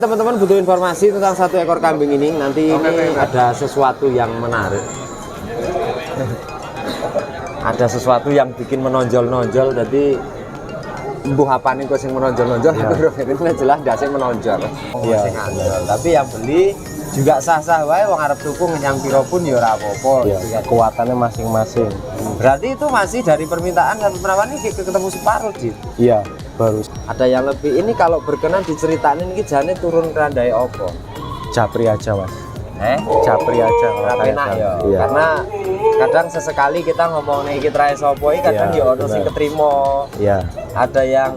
Teman-teman butuh informasi tentang satu ekor kambing ini. Nanti ini ada sesuatu yang menarik. Ada sesuatu yang bikin menonjol-nonjol. Jadi mbuh apa nih kok sing menonjol-nonjol? Ini jelas dasnya menonjol. Iya. Tapi yang beli juga sah-sah wae, wong arep tuku yang piro pun ya ora apa-apa. Iya, kekuatannya masing-masing. Berarti itu masih dari permintaan sampai penawaran ini ketemu separuh, Dit. Iya, baru Ada yang lebih ini kalau berkenan diceritain ini jane turun kerandai opo. japri aja, Mas. Japri aja kalau Ora kayak enak gitu. ya. Iya. Karena kadang sesekali kita ngomong nih kita rae sapa iki kadang Iya, ya ono sing benar. ketrima. Iya. Ada yang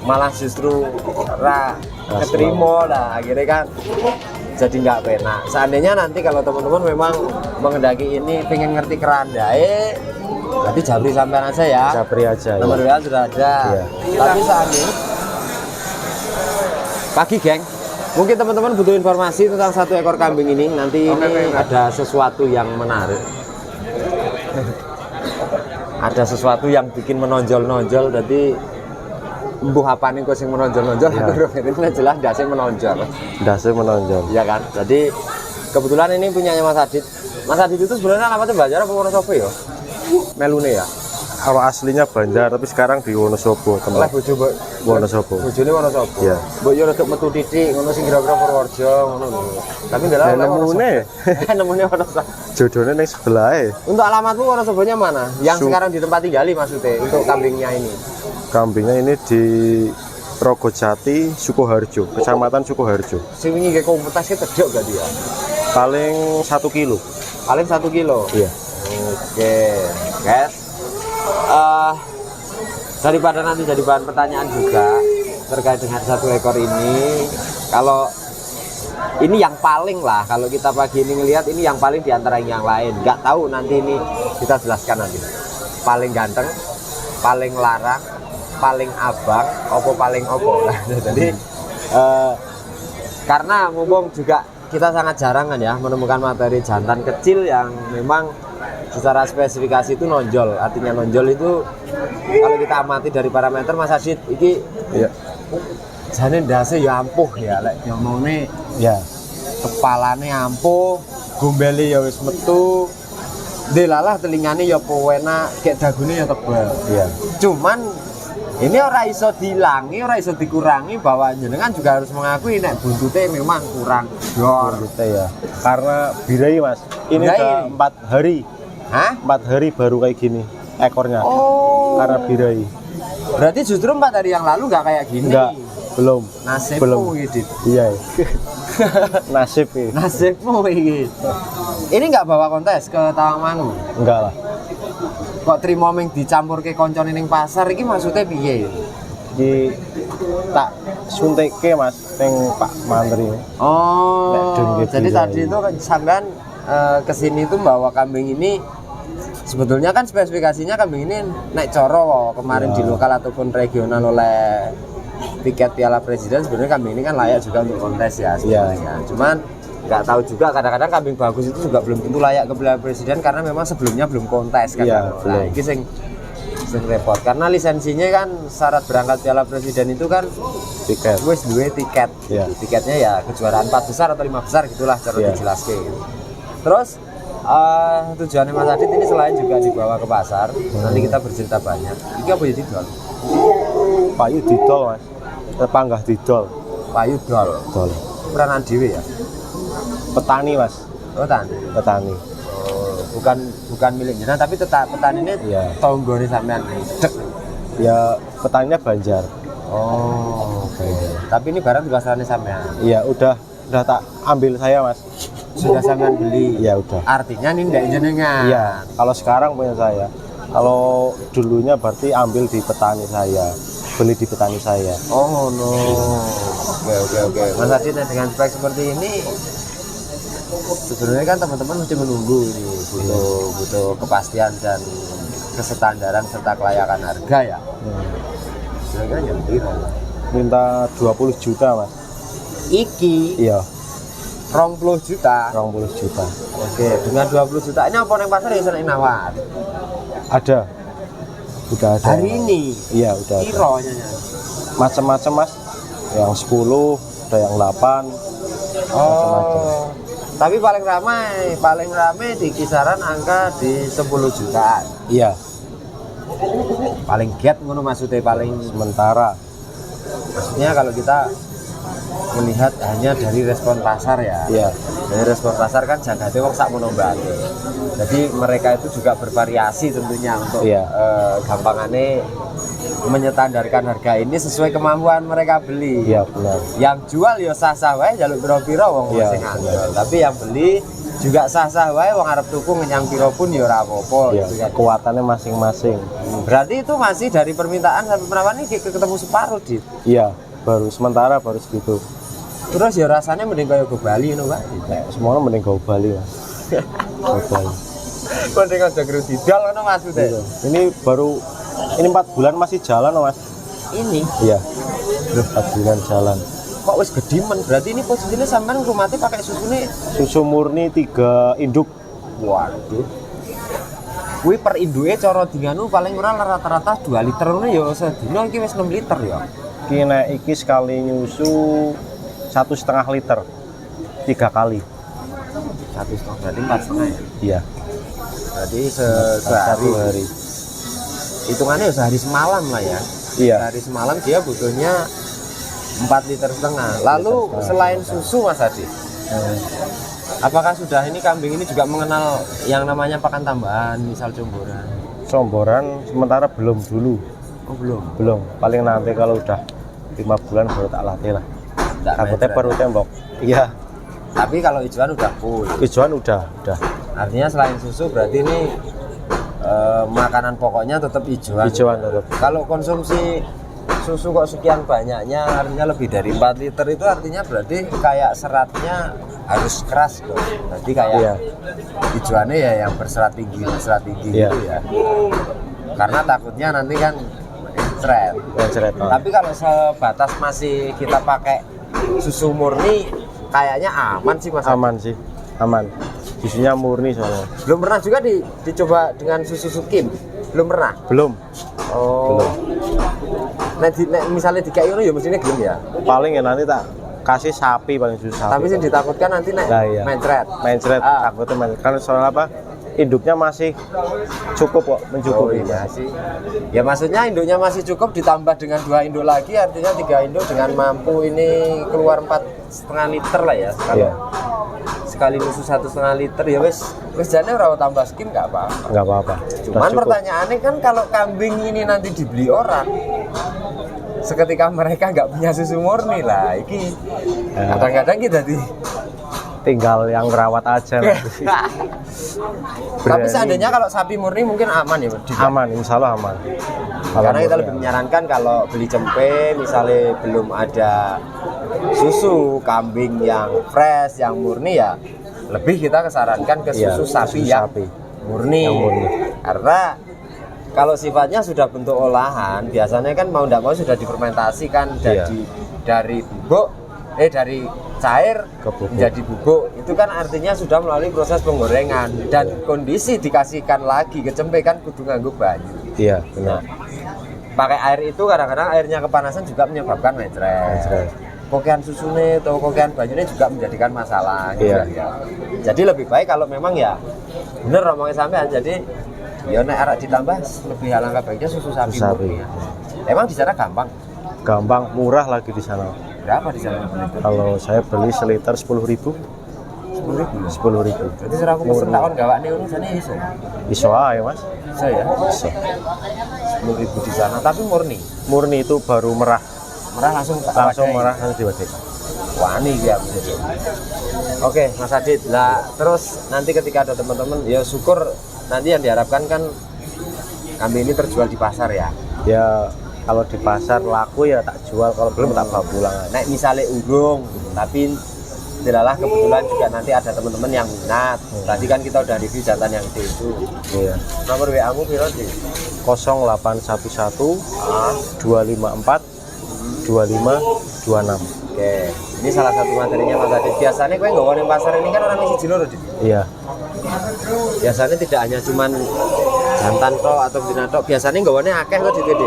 malah justru ora ketrima lah akhirnya kan jadi nggak penak. Seandainya nanti kalau teman-teman memang mengendaki ini pengen ngerti kerandai, berarti Japri sampean aja ya. Japri aja. Nomor Iya. WA sudah ada. Iya. Tapi saat ini pagi, geng. Mungkin teman-teman butuh informasi tentang satu ekor kambing ini. Nanti ini ada sesuatu yang menarik. Ada sesuatu yang bikin menonjol-nonjol. Jadi mbuh apa nih kok sing menonjol-nonjol? Iya. Ini jelas dasnya menonjol. Dasnya menonjol. Iya kan? Jadi kebetulan ini punyanya Mas Adit. Mas Adit itu sebenarnya alamatnya Banjar apa Wonosobo ya? Melune ya? Kalau aslinya Banjar, tapi sekarang di Wonosobo, Oleh tempat bojo mbok Wonosobo. bojone Wonosobo. Iya. Mbok yo rada metu titik ngono sing kira-kira Purworejo ngono lho. Tapi ndelok Nemune, nemune Wonosobo. jodohnya neng sebelah. Untuk alamatmu Wonosobonya mana? Yang sekarang di tempat tinggali maksudnya untuk kambingnya ini. Kambingnya ini di Rogojati, Sukoharjo, Kecamatan Sukoharjo. Sing wingi ge kompetisi tedok gak dia? Paling 1 kilo. Paling 1 kilo. Iya. Oke, guys. Daripada nanti jadi bahan pertanyaan juga terkait dengan satu ekor ini, kalau ini yang paling lah, kalau kita pagi ini ngelihat ini yang paling diantara yang lain. Nggak tahu nanti ini kita jelaskan nanti. Paling ganteng, paling larang, paling abang, opo paling opo. Jadi karena mumpung juga kita sangat jarang kan ya menemukan materi jantan kecil yang memang secara spesifikasi itu nonjol. Artinya nonjol itu kalau kita amati dari parameter Mas Adit iki Iya. jane ndase ya ampuh ya lek ngomongnya Iya. kepalane ampuh, gombele ya wis metu. Delalah telingane ya penak, kek dagune ya tebal. Iya. Cuman ini ora iso dilangi, ora iso dikurangi bahwa jenengan juga harus mengakui nek buntute memang kurang dor. Gitu ya. Karena birai, Mas. Ini Birai. udah 4 hari. Hah? 4 hari baru kayak gini ekornya. Oh. Karena birai. Berarti justru 4 hari yang lalu nggak kayak gini. Enggak, belum. Nasibmu Belum. gitu. Iya. Nasib ini. Nasibmu iki. Ini nggak bawa kontes ke Tawangmangu. Enggak lah. Kok trimo ming dicampur ke koncone ning pasar iki maksudnya piye? Di tak suntikke, Mas, ning Pak Mantri. Oh. Nek dengge Jadi birai. tadi itu sampean kesini tuh bawa kambing ini. Sebetulnya kan spesifikasinya kambing ini naik coro kemarin Ya. di lokal ataupun regional oleh tiket Piala Presiden. Sebenarnya kambing ini kan layak juga untuk kontes ya sebenarnya. Cuman nggak tahu juga kadang-kadang kambing bagus itu juga belum tentu layak ke Piala Presiden karena memang sebelumnya belum kontes kan. Iya, Nah, belum. ini sing repot karena lisensinya kan syarat berangkat Piala Presiden itu kan Tiket. wis duwe tiket. Iya. Gitu. Tiketnya ya kejuaraan 4 besar atau 5 besar gitulah cara Iya. dijelaskan gitu. Terus tujuannya Mas Adit ini selain juga dibawa ke pasar, nanti kita bercerita banyak. Ini apa ya didol? Payu didol, Mas. Tepanggah didol. Payu dol. Dol. Peranan dewe ya? Petani, Mas. Oh tani. Petani. Oh, bukan milik jenengan tapi tetap petani ini Iya. tonggone sampean. Dek. Ya, petaninya Banjar. Oh, oke. Tapi ini barang juga salahnya sampean. Iya, udah tak ambil saya, Mas. Sudah sampean beli. Iya, udah. Artinya ini ndak jenengan. Iya, kalau sekarang punya saya. Kalau dulunya berarti ambil di petani saya, beli di petani saya. Oh no. Oke. Mas Adit dengan spek seperti ini sebenarnya kan teman-teman mesti menunggu ini butuh kepastian dan kesetandaran serta kelayakan harga ya. Kira-kira yang berapa? Minta 20 juta, Mas. Iki Iya, 20 juta. 20 juta. Oke, dengan 20 juta ini apa yang pasar ya seneng nawar? Ada. Udah ada. Hari ini Iya, udah ada. kironya. Macam-macam, Mas. Yang 10, ada yang 8. Oh. Tapi paling ramai di kisaran angka di 10 jutaan. Iya, Paling get ngono maksudnya, paling sementara. maksudnya kalau kita melihat hanya dari respon pasar ya. Iya. Dari respon pasar kan jagate wong sak mono mbake. Jadi mereka itu juga bervariasi tentunya untuk Iya. Gampangane menyetandarkan harga ini sesuai kemampuan mereka beli. Iya, benar. Yang jual ya sah-sah wae jaluk piro-piro wong Iya, sing ngandel. Tapi yang beli juga sah-sah wae wong arep tuku ngenyang piro pun ya ora apa-apa Iya, gitu kan. kekuatannya masing-masing. Berarti itu masih dari permintaan sampai berapa nih ketemu separuh, Dit? Iya, baru sementara baru segitu. Terus ya rasanya mending kayak go Bali ngono, Pak. Semuanya mending go Bali, Mas. Go Bali. Mending aja gerus didol ngono maksudnya. Iya. Ini 4 bulan masih jalan, Mas. Ini Iya. 4 bulan jalan. kok wis gedimen, berarti ini posisinya sampean rumahnya pakai susune. Susu murni 3 induk. Waduh. Kuwi per induke cara dinganu paling ora rata-rata 2 liter ngono ya sedina iki wis 6 liter ya. Iki nek iki sekali nyusu 1,5 liter 3 kali. 1,5 berarti 4,5 ya. Iya. Berarti Satu sehari. hari. Hitungannya ya sehari semalam lah ya. Iya. Sehari semalam dia butuhnya 4,5 liter. Lalu selain susu Mas Adi, apakah sudah ini kambing ini juga mengenal yang namanya pakan tambahan, misal comboran? Comboran sementara belum dulu. Oh belum. Belum. Paling nanti kalau udah 5 bulan baru tak latih lah. Nggak Takutnya main perlu tembok. Iya. Tapi kalau hijauan udah full. Hijauan udah. Artinya selain susu berarti ini makanan pokoknya tetap hijauan. Hijauan tetap. Kalau konsumsi susu kok sekian banyaknya, artinya lebih dari 4 liter itu artinya berarti kayak seratnya harus keras dong. Berarti kayak Iya. hijauannya ya yang berserat tinggi Iya. gitu ya. Karena takutnya nanti kan mencret. Mencret. Tapi kalau sebatas masih kita pakai susu murni kayaknya aman sih Mas. Aman sih. Aman. Susunya murni soalnya. Belum pernah juga dicoba dengan susu sukim? Belum pernah? Belum. Oh. Belum. Nek misalnya di kayak ya mestinya belum ya. Paling ya nanti tak kasih sapi paling susah. Tapi sih ditakutkan nanti nek Nah, iya. mencret. Mencret Ah. takutnya mencret. Karena soal apa? Induknya masih cukup kok, Oh mencukupi. iya sih. Ya maksudnya induknya masih cukup ditambah dengan 2 induk lagi artinya 3 induk dengan mampu ini keluar 4,5 liter lah ya. Kalau Iya. sekali susu 1,5 liter ya wes jane ora tambah skim nggak apa-apa. Nggak apa-apa. Cuman pertanyaannya kan kalau kambing ini nanti dibeli orang seketika mereka nggak punya susu murni lah, iki Ya. kadang-kadang kita Tinggal yang merawat aja. Tapi seandainya kalau sapi murni mungkin aman ya, Aman, insya Allah aman. Karena kita murni lebih menyarankan kalau beli cempe misalnya belum ada susu kambing yang fresh, yang murni ya lebih kita kesarankan ke Iya, susu sapi susu yang sapi. murni. Yang murni. Karena kalau sifatnya sudah bentuk olahan, biasanya kan mau tidak mau sudah difermentasi kan Iya. dari bubuk, dari cair Ke bubuk. menjadi bubuk. Itu kan artinya sudah melalui proses penggorengan dan kondisi dikasihkan lagi ke cempe kan kudu nganggo banyu. Iya, benar. Pakai air itu kadang-kadang airnya kepanasan juga menyebabkan mencret. Kokean susune atau kokean banyunya juga menjadikan masalah gitu Iya. ya. Jadi lebih baik kalau memang ya bener ngomongin sampean, jadi ya nek arek ditambah lebih alangkah baiknya susu sapi. Susu sapi. murni ya. Emang di sana gampang? Gampang, murah lagi di sana. Berapa di sana per liter? Kalau saya beli seliter 10.000. 10.000. 10.000. Jadi secara aku pesen takon gawakne ngono jane iso. Iso aja, Mas. Iso ya. Iso. 10.000 di sana tapi murni. Murni itu baru merah. Merah langsung Merah langsung diwadai. Wani ya. Oke, Mas Adit. Lah, terus nanti ketika ada teman-teman, ya syukur nanti yang diharapkan kan kambing ini terjual di pasar ya. Ya kalau di pasar laku ya tak jual, kalau belum tak bawa pulang aja. Nek misalnya urung, tapi tidaklah kebetulan juga nanti ada teman-teman yang minat. Tadi kan kita udah review jantan yang gede itu. Iya. Nomor WA-mu piro, Dik? 0811 Ah, 254 2526. oke. Ini salah satu materinya Mas Adit. Biasanya kowe nggawa ning pasar ini kan orang siji loro, Dik. Iya. Biasanya tidak hanya cuman jantan tok atau betina tok, biasanya nggawane akeh kok Dik.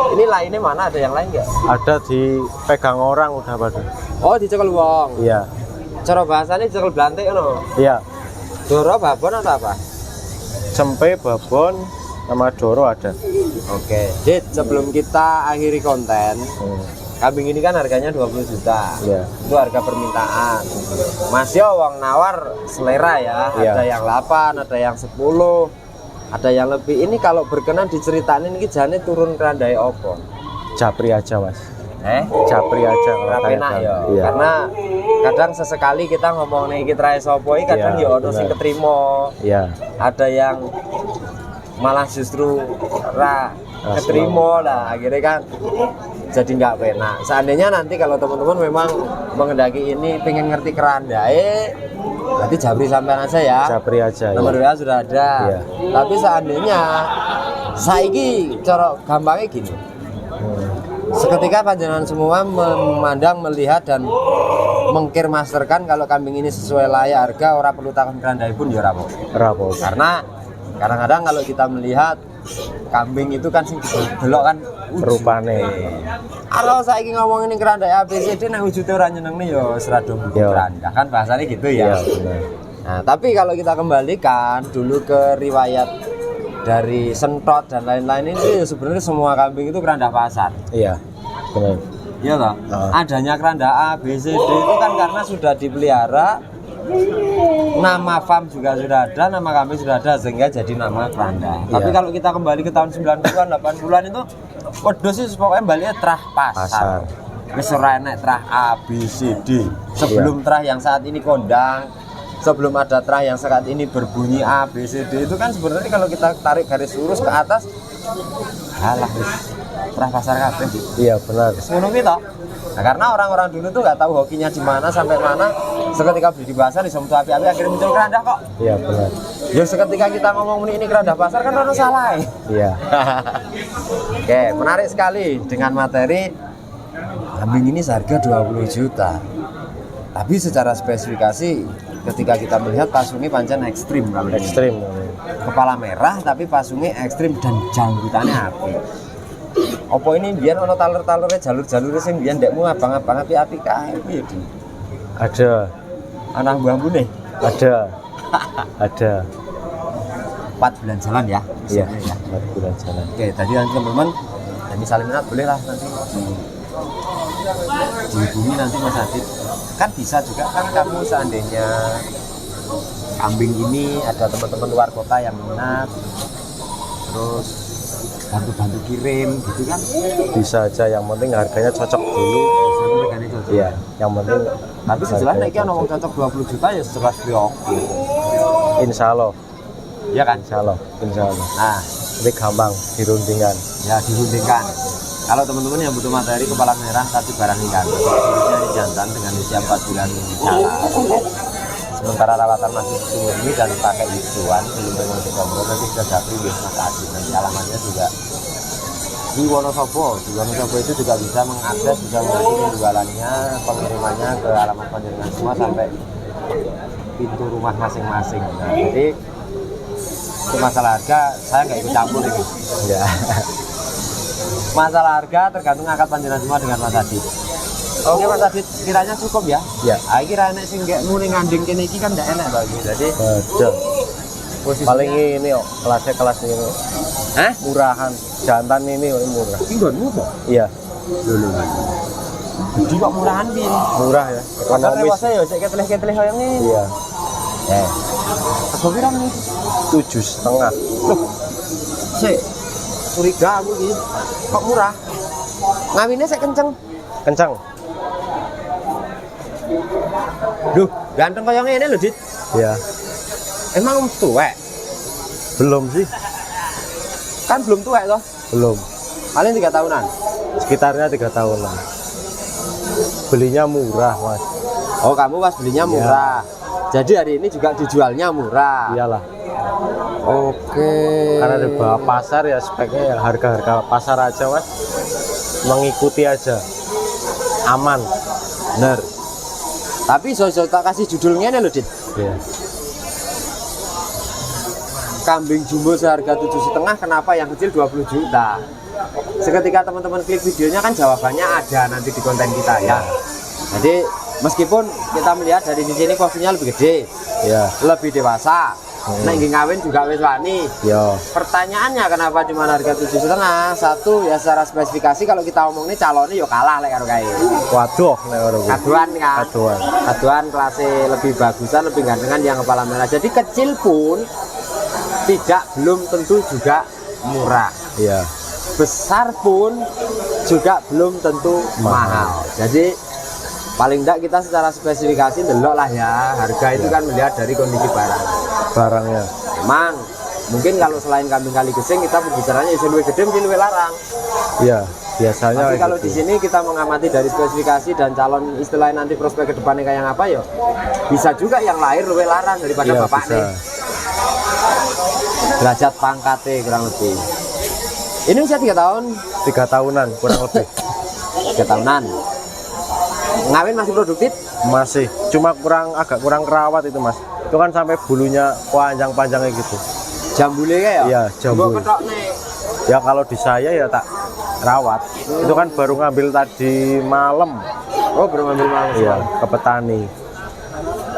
Ini lainnya mana, ada yang lain nggak? Ada dipegang orang udah pada. Oh, dicekel wong. Iya. Cara bahasane dicekel blantik ngono. Iya. Doro babon atau apa? Cempe, babon, sama doro ada. Oke. Dit, sebelum kita akhiri konten, kambing ini kan harganya 20 juta. Iya. Itu harga permintaan. Mas yo wong nawar selera ya. Iya. Ada yang 8, ada yang 10, ada yang lebih. Ini kalau berkenan diceritain ini jane turun kerandai opo? Japri aja Mas. Japri aja kalau Ora kayak penak gitu. ya. Iya. Karena kadang sesekali kita ngomong nih kita sopo kadang Iya, ya ono sing benar. ketrimo. Iya. Ada yang malah justru ketrimo lah, akhirnya kan jadi nggak penak. Seandainya nanti kalau teman-teman memang mengendaki ini pengen ngerti kerandai, berarti Japri sampean aja ya. Japri aja. Nomor Iya. WA sudah ada. Iya. Tapi seandainya saiki cara gampangnya gini. Seketika panjenengan semua memandang, melihat dan mengkirmasterkan kalau kambing ini sesuai layak harga, orang perlu takon kerandai pun ya rapo. Rapo. Karena kadang-kadang kalau kita melihat kambing itu kan sing delok kan Rupane. kalau saiki ngomong ini kerandai ABCD nek wujude ora nyenengne ya serado Iya. kerandah kan bahasanya gitu Iya, ya. benar. Nah, tapi kalau kita kembalikan dulu ke riwayat dari Sentot dan lain-lain ini sebenarnya semua kambing itu kerandah pasar. Iya. Benar. Iya toh? Adanya kerandah A, B, C, D itu kan karena sudah dipelihara, nama farm juga sudah ada, nama kambing sudah ada sehingga jadi nama keranda. Iya. Tapi kalau kita kembali ke tahun 90-an, 80-an itu wedhus sih pokoknya baliknya terah pasar. Wis ora enek terah A, B, C, D. Sebelum terah yang saat ini kondang, sebelum ada terah yang saat ini berbunyi A, B, C, D itu kan sebenarnya kalau kita tarik garis lurus ke atas, halah wis terah pasar kabeh. Iya, benar. Ngono kuwi toh. Nah, karena orang-orang dulu tuh nggak tahu hokinya di mana sampai mana. Seketika beli di pasar disebut api-api akhirnya muncul kerandah kok. Iya, benar. Ya seketika kita ngomong ini kerandah pasar kan ono salah. Iya. Oke, menarik sekali dengan materi kambing ini seharga 20 juta. Tapi secara spesifikasi ketika kita melihat pasungnya pancen ekstrim kambing ini. Ekstrim. Kepala merah tapi pasungnya ekstrim dan janggutannya api. Opo ini biar ono taler-talernya jalur-jalurnya sing biar ndekmu abang-abang api-api kae piye Di? Ada. Anak buahmu nih Ada. Ada. 4 bulan jalan ya. Iya. misalnya ya. 4 bulan jalan. Oke, tadi nanti teman-teman ya misalnya minat boleh lah nanti dihubungi nanti Mas Adit. Kan bisa juga kan kamu seandainya kambing ini ada teman-teman luar kota yang minat, terus bantu-bantu kirim gitu kan? Bisa aja, yang penting harganya cocok dulu. Biasanya regane cocok. Iya, yang penting Tapi sejelas nek iki ana wong cocok 20 juta ya sejelas kuwi oke. insya Allah, Iya kan? insya Allah, insya Allah. Nah, Ini gampang dirundingkan. ya dihundingkan. Kalau teman-teman yang butuh materi kepala merah tapi barang ikan, jenisnya ini jantan dengan usia 4 bulan jalan. Sementara rawatan masih susu murni dan pakai hijauan belum mengikuti kontrol nanti sudah Japri Mas Adit. Nanti alamatnya juga di Wonosobo. Di Wonosobo itu juga bisa mengakses, bisa mengerti penjualannya, pengirimannya ke alamat panjenengan semua sampai pintu rumah masing-masing. Nah, jadi itu masalah harga saya nggak ikut campur ini. Ya. Masalah harga tergantung akad panjenengan semua dengan Mas Adit. Oke Mas Adit, kiranya cukup ya? Ya. Kira enek sing gak muni nganding kene iki kan ndak enak bagi. Jadi Betul. posisinya Paling ini kok kelasnya kelas ini Hah? murahan. Jantan ini kok murah. Iki nggonmu kok. Iya, Lho. Jadi kok murahan piye? murah ya. Padahal Ekonomis. rewase ya sik ketelih-ketelih koyo ngene. Iya. Rego pira nih? 7,5. Loh. Sik curiga aku iki. Kok murah? Ngawinnya sik kenceng. Kencang. Duh, ganteng koyo ngene lho, Dit. Ya. Emang tuwek? Belum sih. Kan belum tuwek toh? Belum. Paling 3 tahunan. Sekitarnya 3 tahunan. Belinya murah, Mas. Oh, kamu pas belinya murah. Jadi hari ini juga dijualnya murah. Iyalah. Oke. Karena di bawah pasar ya speknya ya harga-harga pasar aja, Mas. Mengikuti aja. Aman. Bener. Tapi so tak kasih judulnya nih loh, Dit. Iya. Kambing jumbo seharga 7,5 kenapa yang kecil 20 juta? Seketika teman-teman klik videonya kan jawabannya ada nanti di konten kita ya. Jadi meskipun kita melihat dari sisi ini posisinya lebih gede, Ya. lebih dewasa, nek nggih ngawin juga wis wani. Ya. Pertanyaannya kenapa cuma harga 7,5? Satu ya secara spesifikasi kalau kita omong ini calonnya ya kalah lek karo kae. Waduh, nek ora kuwi. Kaduan kan. Kaduan. Kaduan kelasnya lebih bagusan, lebih gantengan yang kepala merah. Jadi kecil pun tidak belum tentu juga murah. Iya. Besar pun juga belum tentu mahal. Jadi paling tidak kita secara spesifikasi delok lah ya. Harga itu kan melihat dari kondisi barang. Barangnya. Emang mungkin kalau selain kambing kali gesing kita berbicaranya isin luwih gede mungkin luwih larang. Iya, biasanya Tapi kayak kalau gitu. di sini kita mengamati dari spesifikasi dan calon istilahnya nanti prospek kedepannya kayak apa ya, bisa juga yang lahir luwih larang daripada Iya, bapak bisa. nih. Derajat pangkatnya kurang lebih. Ini usia 3 tahun, 3 tahunan kurang lebih. 3 tahunan. Ngawin masih produktif? Masih, cuma agak kurang kerawat itu Mas. Itu kan sampai bulunya panjang-panjangnya gitu. Jambule kayak ya? Iya, jambul. Mbok ketok nih. Ya kalau di saya ya tak rawat. Itu kan baru ngambil tadi malam. Oh, belum ambil malam. Iya, ke petani.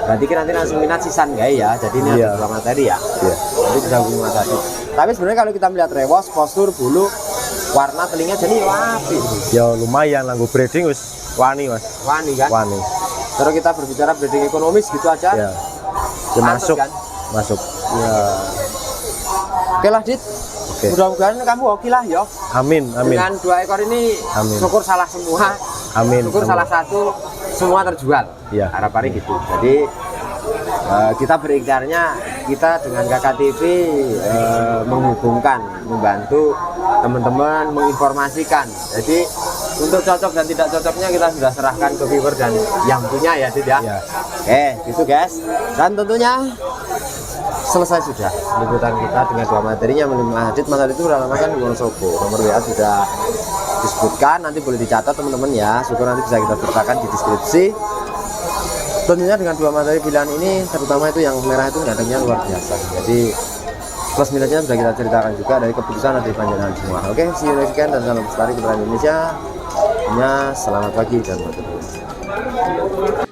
Berarti kan nanti langsung minat sisan guys ya. Jadi ini Iya. ada dua materi ya. Iya. Jadi bisa bunga tadi. Tapi sebenarnya kalau kita melihat rewos, postur, bulu, warna telinga jadi ya api. Ya lumayan langgo breeding wis wani Mas. Wani kan? Wani. Terus kita berbicara breeding ekonomis gitu aja. Ya. Ya, Pantes masuk. kan? Masuk. Ya. Oke lah Dit. Oke. Mudah-mudahan kamu oke lah ya. Amin, amin. Dengan 2 ekor ini Amin. syukur salah semua. Amin. Syukur amin. salah satu semua terjual. Iya. Harapannya gitu. Jadi kita berikhtiarnya kita dengan Kakak TV menghubungkan, membantu teman-teman menginformasikan. Jadi untuk cocok dan tidak cocoknya kita sudah serahkan ke viewer dan yang punya ya Dit ya. Iya. Oke, gitu guys. Dan tentunya selesai sudah liputan kita dengan 2 materinya. Mas Adit itu udah lama kan di Wonosobo. Nomor WA sudah disebutkan, nanti boleh dicatat teman-teman ya. Syukur nanti bisa kita sertakan di deskripsi. Tentunya dengan 2 materi pilihan ini, terutama itu yang merah itu gantengnya luar biasa. Jadi plus minusnya sudah kita ceritakan juga dari keputusan dari panjenengan semua. Oke, see you next weekend dan salam lestari kepada Indonesia. Selamat pagi dan berterima kasih.